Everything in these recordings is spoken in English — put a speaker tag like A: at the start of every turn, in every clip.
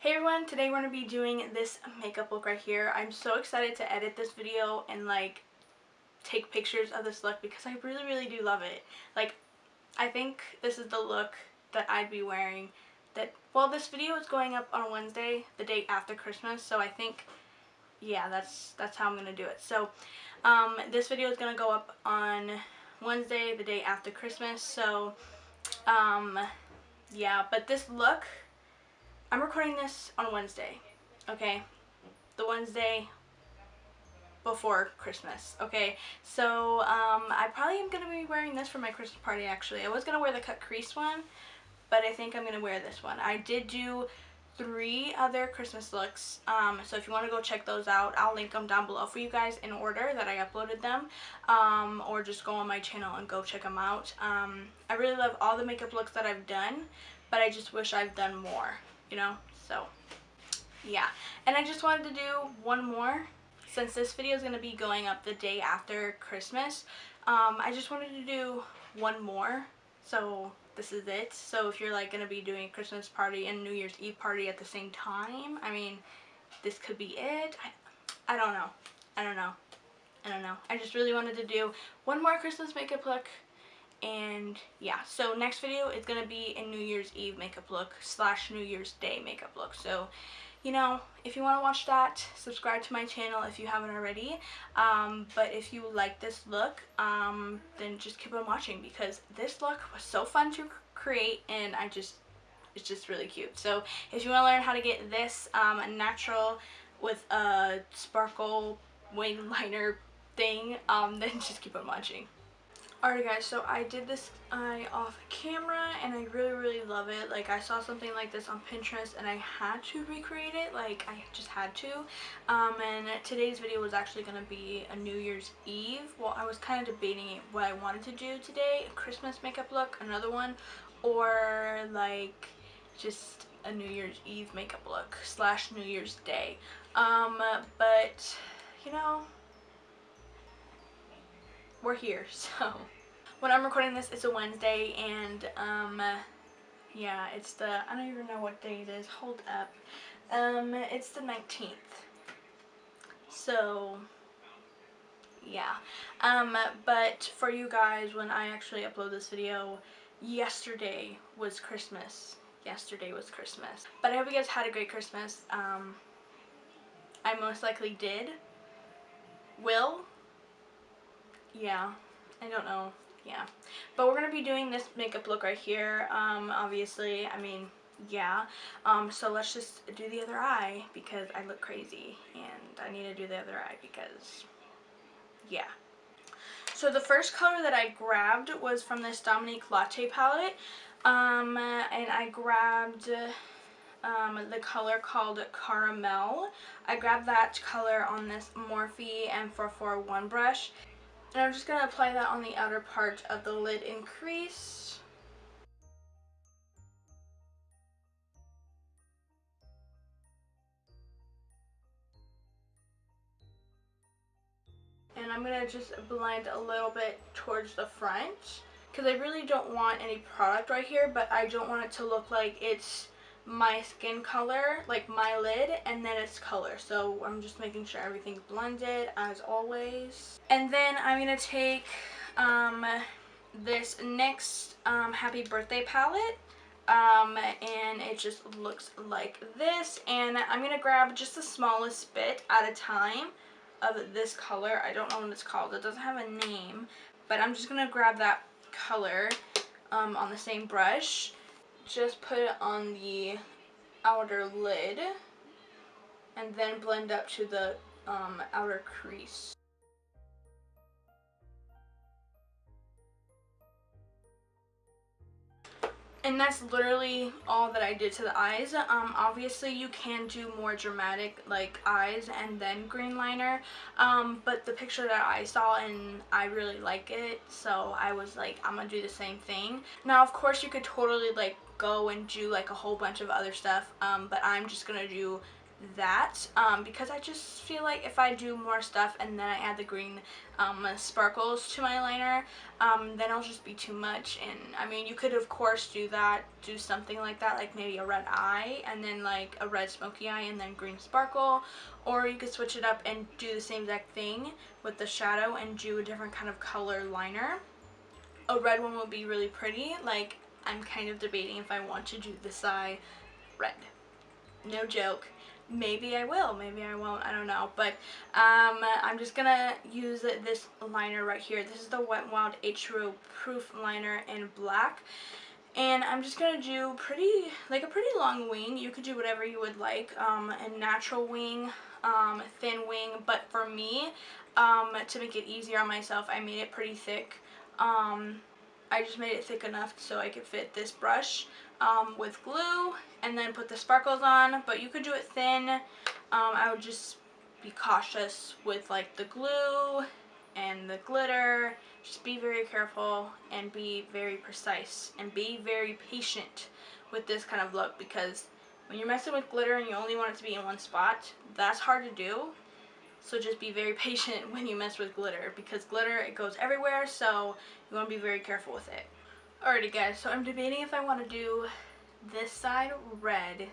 A: Hey everyone, today we're going to be doing this makeup look right here. I'm so excited to edit this video and like take pictures of this look because I really do love it. Like, I think this is the look that I'd be wearing this video is going up on Wednesday, the day after Christmas, so I think, yeah, that's how I'm going to do it. So, this video is going to go up on Wednesday, the day after Christmas, so, yeah, but this look, I'm recording this on Wednesday, okay? The Wednesday before Christmas, okay? So, I probably am going to be wearing this for my Christmas party, actually. I was going to wear the cut crease one, but I think I'm going to wear this one. I did do 3 other Christmas looks, so if you want to go check those out, I'll link them down below for you guys in order that I uploaded them, or just go on my channel and go check them out. I really love all the makeup looks that I've done, but I just wish I've done more, you know? So, yeah. And I just wanted to do one more, since this video is going to be going up the day after Christmas. I just wanted to do one more, so this is it. So if you're like going to be doing a Christmas party and New Year's Eve party at the same time, I mean, this could be it. I don't know. I don't know. I just really wanted to do one more Christmas makeup look. And yeah, so next video is going to be a New Year's Eve makeup look / New Year's Day makeup look. So, you know, if you want to watch that, subscribe to my channel if you haven't already. But if you like this look, then just keep on watching, because this look was so fun to create, and it's just really cute. So if you want to learn how to get this natural with a sparkle wing liner thing, then just keep on watching. Alright guys, so I did this eye off camera and I really love it. Like, I saw something like this on Pinterest and I had to recreate it. Like, I just had to. And today's video was actually going to be a New Year's Eve. Well, I was kind of debating what I wanted to do today. A Christmas makeup look, another one, or like just a New Year's Eve makeup look / New Year's Day. But, you know, we're here. So when I'm recording this, it's a Wednesday, and yeah, it's I don't even know what day it is. Hold up. It's the 19th. So yeah. But for you guys, when I actually upload this video, yesterday was Christmas. But I hope you guys had a great Christmas. I most likely did. Yeah, I don't know. Yeah, but we're gonna be doing this makeup look right here. Obviously, I mean, yeah. So let's just do the other eye, because I look crazy and I need to do the other eye because, yeah. So the first color that I grabbed was from this Dominique Latte palette, and I grabbed the color called Caramel. I grabbed that color on this Morphe M441 brush. And I'm just going to apply that on the outer part of the lid and crease. And I'm going to just blend a little bit towards the front, because I really don't want any product right here, but I don't want it to look like it's my skin color, like my lid, and then its color. So I'm just making sure everything's blended as always. And then I'm going to take this NYX Happy Birthday palette, and it just looks like this. And I'm going to grab just the smallest bit at a time of this color. I don't know what it's called. It doesn't have a name, but I'm just going to grab that color on the same brush. Just put it on the outer lid and then blend up to the outer crease. And that's literally all that I did to the eyes. Obviously you can do more dramatic like eyes and then green liner, but the picture that I saw, and I really like it, so I was like, I'm gonna do the same thing. Now of course you could totally like go and do like a whole bunch of other stuff, but I'm just gonna do that because I just feel like if I do more stuff and then I add the green sparkles to my liner, then it'll just be too much. And I mean, you could of course do something like that, like maybe a red eye and then like a red smoky eye and then green sparkle, or you could switch it up and do the same exact thing with the shadow and do a different kind of color liner. A red one would be really pretty. Like, I'm kind of debating if I want to do this eye red. No joke. Maybe I will, maybe I won't, I don't know. But I'm just gonna use this liner right here. This is the Wet n Wild H2O Proof Liner in black. And I'm just gonna do a pretty long wing. You could do whatever you would like. A natural wing, thin wing. But for me, to make it easier on myself, I made it pretty thick. I just made it thick enough so I could fit this brush with glue and then put the sparkles on, but you could do it thin. I would just be cautious with like the glue and the glitter. Just be very careful and be very precise and be very patient with this kind of look, because when you're messing with glitter and you only want it to be in one spot, that's hard to do. So just be very patient when you mess with glitter, because glitter, it goes everywhere, so you want to be very careful with it. Alrighty guys, so I'm debating if I want to do this side red.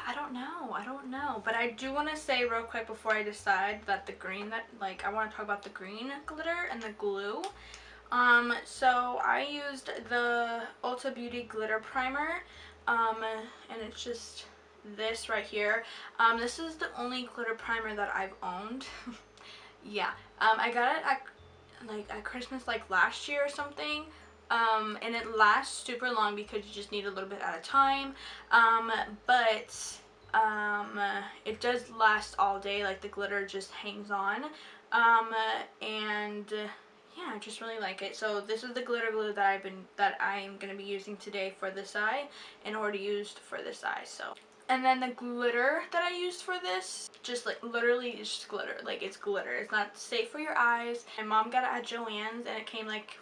A: I don't know. But I do want to say real quick before I decide that the green, I want to talk about the green glitter and the glue. So I used the Ulta Beauty Glitter Primer, and it's just this right here. This is the only glitter primer that I've owned. Yeah, I got it at Christmas like last year or something. And it lasts super long because you just need a little bit at a time. But it does last all day. Like, the glitter just hangs on. And yeah, I just really like it. So this is the glitter glue that I'm gonna be using today for this eye, and already used for this eye. So, and then the glitter that I used for this, just like literally it's just glitter. Like, it's glitter. It's not safe for your eyes. My mom got it at Joann's and it came like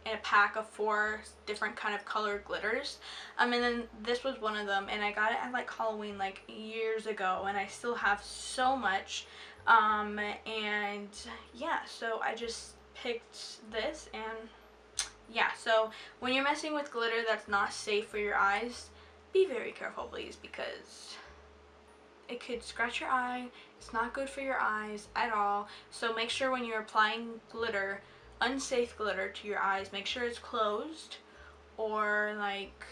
A: in a pack of 4 different kind of colored glitters. And then this was one of them, and I got it at like Halloween like years ago, and I still have so much. And yeah, so I just picked this, and yeah, so when you're messing with glitter that's not safe for your eyes, be very careful please, because it could scratch your eye. It's not good for your eyes at all. So make sure when you're applying glitter, unsafe glitter to your eyes, make sure it's closed, or like,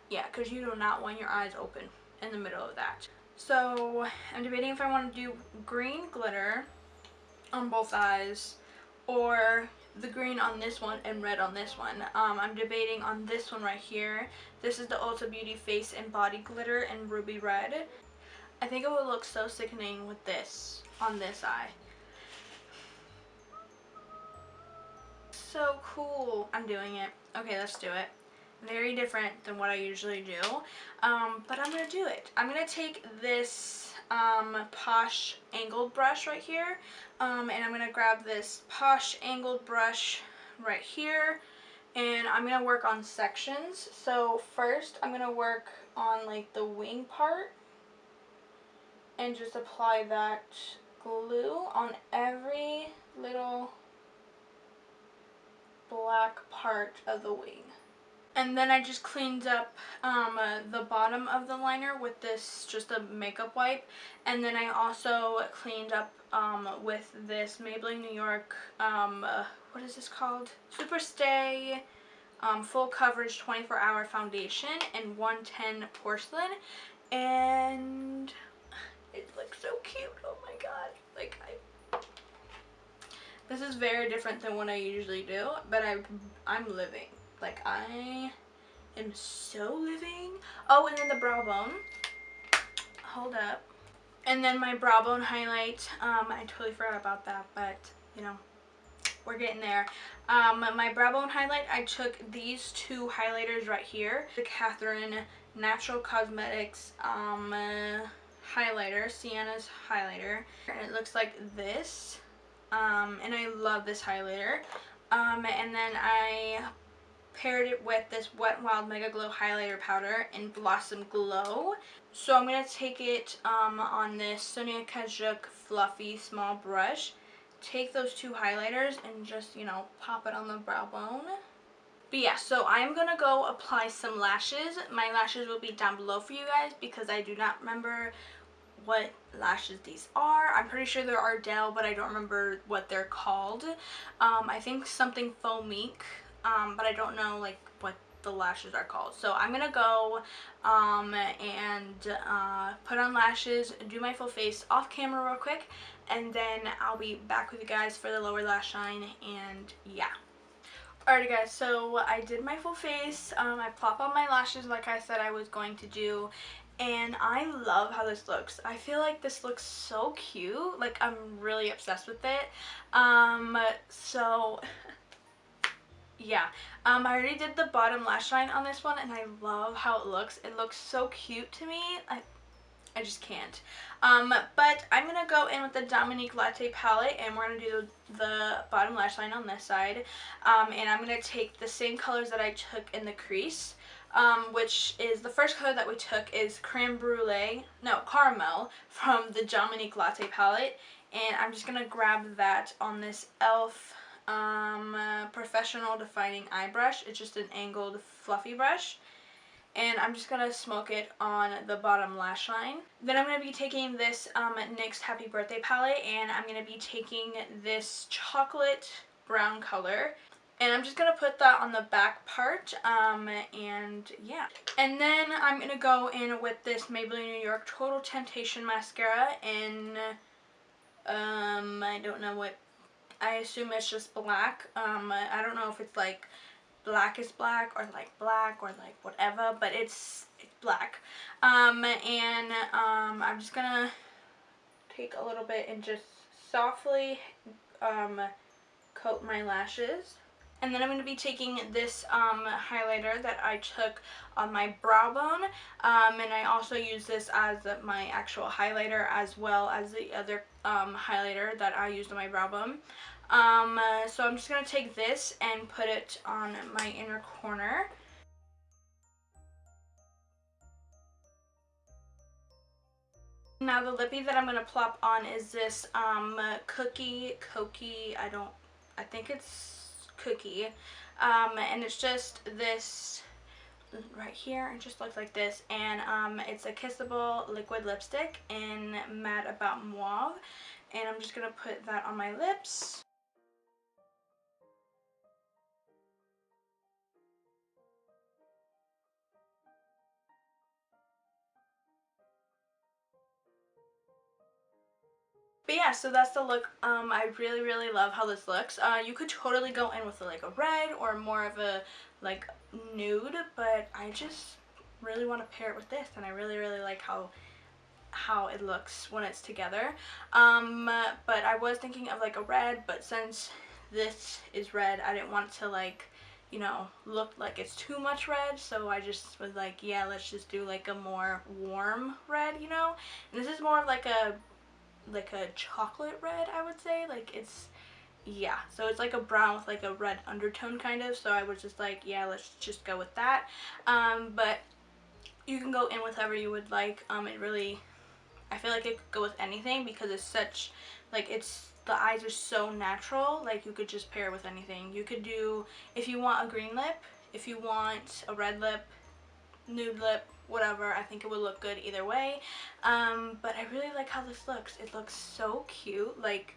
A: yeah, because you do not want your eyes open in the middle of that. So I'm debating if I want to do green glitter on both eyes, or the green on this one and red on this one. I'm debating on this one right here. This is the Ulta Beauty Face and Body Glitter in Ruby Red. I think it would look so sickening with this on this eye. So cool. I'm doing it. Okay, let's do it. Very different than what I usually do, but I'm gonna do it. I'm gonna take this Posh angled brush right here, and I'm gonna grab this Posh angled brush right here, and I'm gonna work on sections. So first I'm gonna work on like the wing part and just apply that glue on every little black part of the wing. And then I just cleaned up the bottom of the liner with this, just a makeup wipe. And then I also cleaned up with this Maybelline New York, what is this called? Super Stay Full Coverage 24-Hour Foundation in 110 Porcelain. And it looks so cute. Oh my god. Like, this is very different than what I usually do, but I'm living. Like, I am so living. Oh, and then the brow bone. Hold up. And then my brow bone highlight. I totally forgot about that, but, you know, we're getting there. My brow bone highlight, I took these 2 highlighters right here. The Catherine Natural Cosmetics highlighter, Siena's highlighter. And it looks like this. And I love this highlighter. And then I paired it with this Wet n Wild Mega Glow highlighter powder in Blossom Glow. So I'm going to take it on this Sonia Kajuk fluffy small brush, take those two highlighters and just, you know, pop it on the brow bone. But yeah, so I'm going to go apply some lashes. My lashes will be down below for you guys because I do not remember what lashes these are. I'm pretty sure they're Ardell, but I don't remember what they're called. I think something Faux Mink, but I don't know like what the lashes are called. So I'm gonna go and put on lashes, do my full face off camera real quick, and then I'll be back with you guys for the lower lash line, and yeah. Alrighty guys, so I did my full face. I plopped on my lashes like I said I was going to do, and I love how this looks. I feel like this looks so cute. Like, I'm really obsessed with it. So yeah, I already did the bottom lash line on this one, and I love how it looks. It looks so cute to me. I just can't. But I'm going to go in with the Dominique Latte palette, and we're going to do the bottom lash line on this side. And I'm going to take the same colors that I took in the crease, which is the first color that we took is Caramel from the Dominique Latte palette. And I'm just going to grab that on this e.l.f. Professional Defining Eye Brush. It's just an angled fluffy brush. And I'm just going to smoke it on the bottom lash line. Then I'm going to be taking this NYX Happy Birthday palette, and I'm going to be taking this chocolate brown color. And I'm just going to put that on the back part, and yeah. And then I'm going to go in with this Maybelline New York Total Temptation Mascara in, I don't know what, I assume it's just black. I don't know if it's like black is black or like whatever, but it's black. I'm just gonna take a little bit and just softly coat my lashes. And then I'm going to be taking this highlighter that I took on my brow bone, and I also use this as my actual highlighter as well as the other highlighter that I used on my brow bone. So I'm just going to take this and put it on my inner corner. Now the lippy that I'm going to plop on is this Kokie, I think it's Kokie, and it's just this right here. It just looks like this, and it's a kissable liquid lipstick in Mad About Mauve, and I'm just going to put that on my lips. But yeah, so that's the look. I really love how this looks. You could totally go in with like a red or more of a like nude, but I just really want to pair it with this, and I really like how it looks when it's together. But I was thinking of like a red, but since this is red, I didn't want to like, you know, look like it's too much red, so I just was like, yeah, let's just do like a more warm red, you know. And this is more like a chocolate red, I would say. Like, it's, yeah, so it's like a brown with like a red undertone kind of, so I was just like, yeah, let's just go with that. But you can go in with whatever you would like. It really, I feel like it could go with anything because it's such, like, it's, the eyes are so natural. Like, you could just pair it with anything. You could do, if you want a green lip, if you want a red lip, nude lip, whatever, I think it would look good either way. But I really like how this looks. It looks so cute. Like,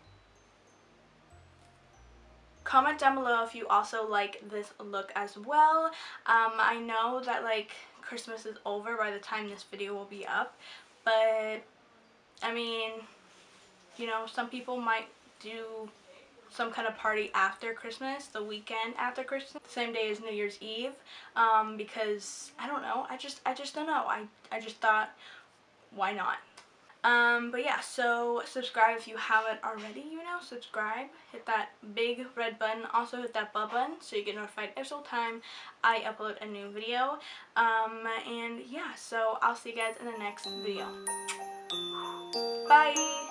A: comment down below if you also like this look as well. I know that like Christmas is over by the time this video will be up, but I mean, you know, some people might do some kind of party after Christmas, the weekend after Christmas, the same day as New Year's Eve, because I don't know, I just don't know. I just thought, why not? But yeah, so subscribe if you haven't already, you know, subscribe, hit that big red button, also hit that bell button so you get notified every single time I upload a new video. And yeah, so I'll see you guys in the next video. Bye!